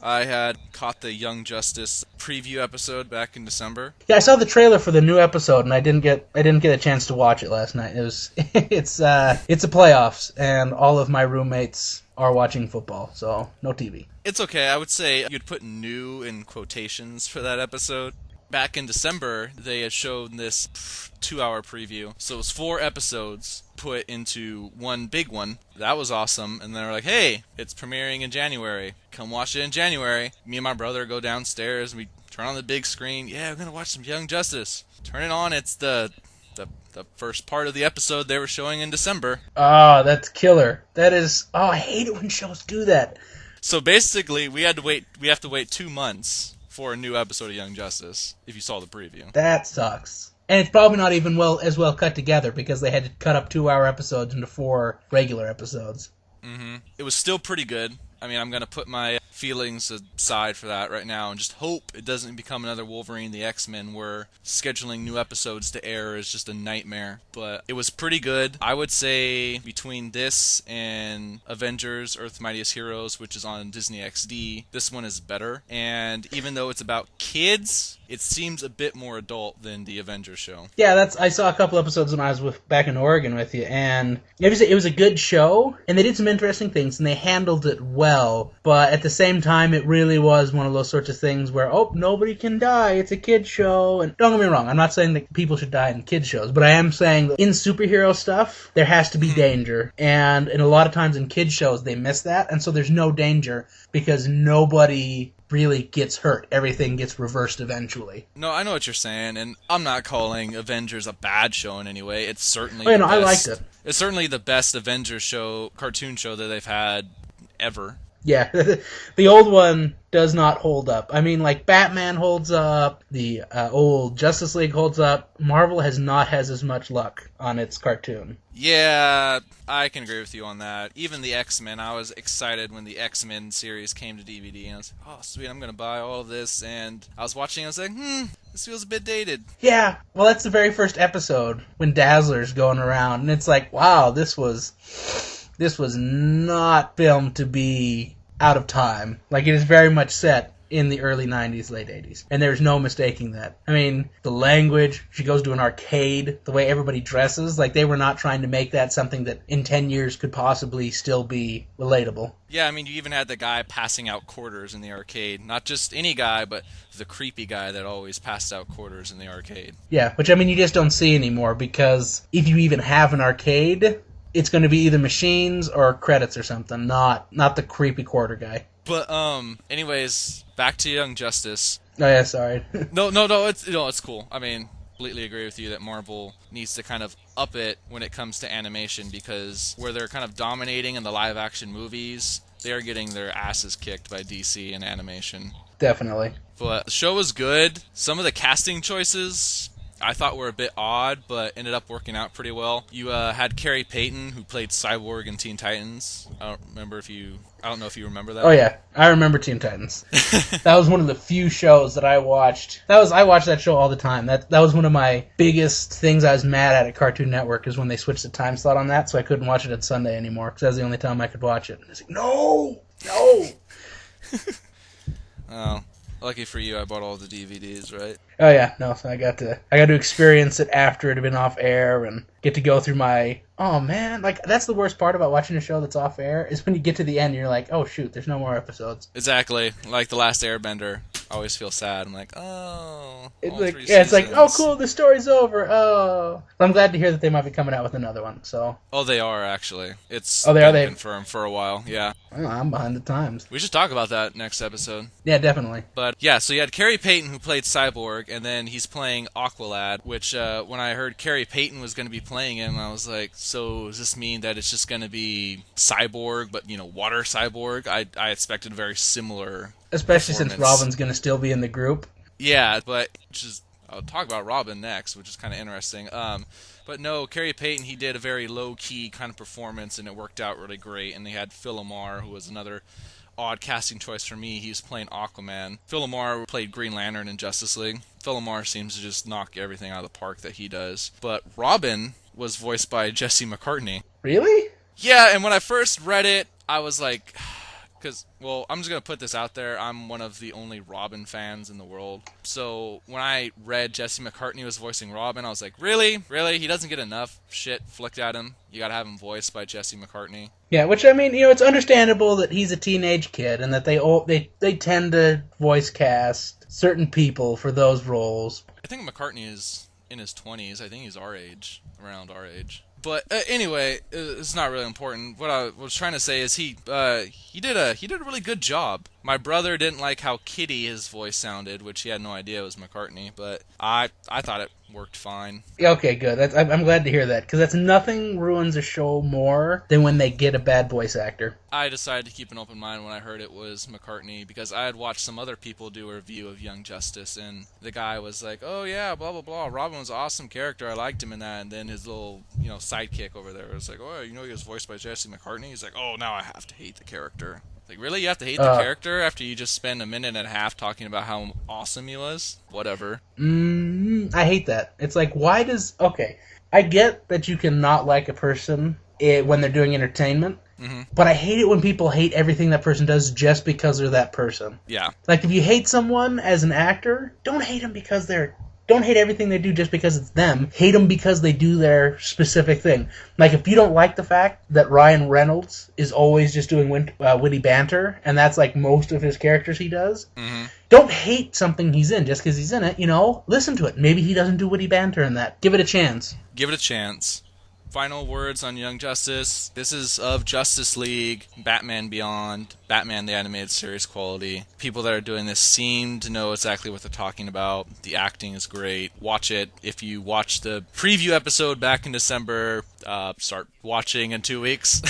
I had caught the Young Justice preview episode back in December. Yeah, I saw the trailer for the new episode, and I didn't get a chance to watch it last night. It was it's the playoffs, and all of my roommates are watching football, so no TV. It's okay. I would say you'd put new in quotations for that episode. Back in December, they had shown this 2-hour preview. So it was 4 episodes put into one big one. That was awesome. And they were like, hey, it's premiering in January. Come watch it in January. Me and my brother go downstairs. We turn on the big screen. Yeah, we're going to watch some Young Justice. Turn it on. It's the first part of the episode they were showing in December. Oh, that's killer. That is... Oh, I hate it when shows do that. So basically, we have to wait 2 months for a new episode of Young Justice, if you saw the preview. That sucks. And it's probably not even as well cut together because they had to cut up 2-hour episodes into 4 regular episodes. Mm-hmm. It was still pretty good. I mean, I'm going to put my feelings aside for that right now and just hope it doesn't become another Wolverine the X-Men where scheduling new episodes to air is just a nightmare. But it was pretty good. I would say between this and Avengers Earth's Mightiest Heroes, which is on Disney XD, this one is better. And even though it's about kids, it seems a bit more adult than the Avengers show. Yeah, I saw a couple episodes when I was back in Oregon with you, and it was a good show, and they did some interesting things, and they handled it well, but at the same time, it really was one of those sorts of things where, oh, nobody can die, it's a kid show, and don't get me wrong, I'm not saying that people should die in kid shows, but I am saying that in superhero stuff, there has to be danger, and a lot of times in kid shows, they miss that, and so there's no danger, because nobody really gets hurt. Everything gets reversed eventually. No, I know what you're saying, and I'm not calling Avengers a bad show in any way. It's certainly I liked it. It's certainly the best Avengers show, cartoon show that they've had ever. Yeah, the old one does not hold up. I mean, like, Batman holds up, the old Justice League holds up. Marvel has not had as much luck on its cartoon. Yeah, I can agree with you on that. Even the X-Men, I was excited when the X-Men series came to DVD, and I was like, oh, sweet, I'm going to buy all of this, and I was watching, and I was like, this feels a bit dated. Yeah, well, that's the very first episode, when Dazzler's going around, and it's like, wow, this was not filmed to be out of time. Like, it is very much set in the early 90s, late 80s. And there's no mistaking that. I mean, the language, she goes to an arcade, the way everybody dresses, like, they were not trying to make that something that in 10 years could possibly still be relatable. Yeah, I mean, you even had the guy passing out quarters in the arcade. Not just any guy, but the creepy guy that always passed out quarters in the arcade. Yeah, which, I mean, you just don't see anymore, because if you even have an arcade, it's going to be either machines or credits or something, not the creepy quarter guy. But anyways, back to Young Justice. Oh yeah, sorry. No, it's cool. I mean, completely agree with you that Marvel needs to kind of up it when it comes to animation, because where they're kind of dominating in the live action movies, they are getting their asses kicked by DC in animation. Definitely. But the show was good. Some of the casting choices I thought were a bit odd, but ended up working out pretty well. You had Carrie Payton, who played Cyborg in Teen Titans. I don't know if you remember that. Oh yeah, I remember Teen Titans. That was one of the few shows that I watched. I watched that show all the time. That was one of my biggest things I was mad at Cartoon Network, is when they switched the time slot on that, so I couldn't watch it on Sunday anymore, because that was the only time I could watch it. I was like, no! Oh, lucky for you, I bought all the DVDs, right? Oh yeah, no, so I got to experience it after it had been off air and get to go through my, oh man, like, that's the worst part about watching a show that's off air, is when you get to the end and you're like, oh shoot, there's no more episodes. Exactly, like The Last Airbender. I always feel sad. I'm like, oh, it's like, oh cool, the story's over. Oh, but I'm glad to hear that they might be coming out with another one. So. Oh, they are actually. It's been confirmed for a while. Yeah. Oh, I'm behind the times. We should talk about that next episode. Yeah, definitely. But yeah, so you had Carrie Payton, who played Cyborg, and then he's playing Aqualad. Which when I heard Carrie Payton was going to be playing him, I was like, so does this mean that it's just going to be Cyborg, but water Cyborg? I expected a very similar. Especially since Robin's going to still be in the group. Yeah, but I'll talk about Robin next, which is kind of interesting. But no, Carrie Payton, he did a very low-key kind of performance, and it worked out really great. And they had Phil Lamar, who was another odd casting choice for me. He was playing Aquaman. Phil Lamar played Green Lantern in Justice League. Phil Lamar seems to just knock everything out of the park that he does. But Robin was voiced by Jesse McCartney. Really? Yeah, and when I first read it, I was like, Because, well, I'm just going to put this out there. I'm one of the only Robin fans in the world. So when I read Jesse McCartney was voicing Robin, I was like, really? Really? He doesn't get enough shit flicked at him? You got to have him voiced by Jesse McCartney? Yeah, which, I mean, it's understandable that he's a teenage kid and that they tend to voice cast certain people for those roles. I think McCartney is in his 20s. I think he's our age, around our age. But anyway, it's not really important. What I was trying to say is he did a really good job. My brother didn't like how Kitty his voice sounded, which he had no idea was McCartney. But I thought it worked fine. Okay, good. I'm glad to hear that, because that's nothing ruins a show more than when they get a bad voice actor. I decided to keep an open mind when I heard it was McCartney, because I had watched some other people do a review of Young Justice, and the guy was like, oh yeah, blah blah blah, Robin was an awesome character, I liked him in that, and then his little, sidekick over there was like, oh, he was voiced by Jesse McCartney? He's like, oh, now I have to hate the character. Like, really? You have to hate the character after you just spend a minute and a half talking about how awesome he was? Whatever. I hate that. It's like, why does... Okay, I get that you can not like a person when they're doing entertainment, but I hate it when people hate everything that person does just because they're that person. Yeah. Like, if you hate someone as an actor, don't hate them because they're... Don't hate everything they do just because it's them. Hate them because they do their specific thing. Like, if you don't like the fact that Ryan Reynolds is always just doing witty banter, and that's like most of his characters he does, don't hate something he's in just because he's in it, Listen to it. Maybe he doesn't do witty banter in that. Give it a chance. Give it a chance. Final words on Young Justice. This is of Justice League, Batman Beyond, Batman the Animated Series quality. People that are doing this seem to know exactly what they're talking about. The acting is great. Watch it. If you watch the preview episode back in December, start watching in 2 weeks.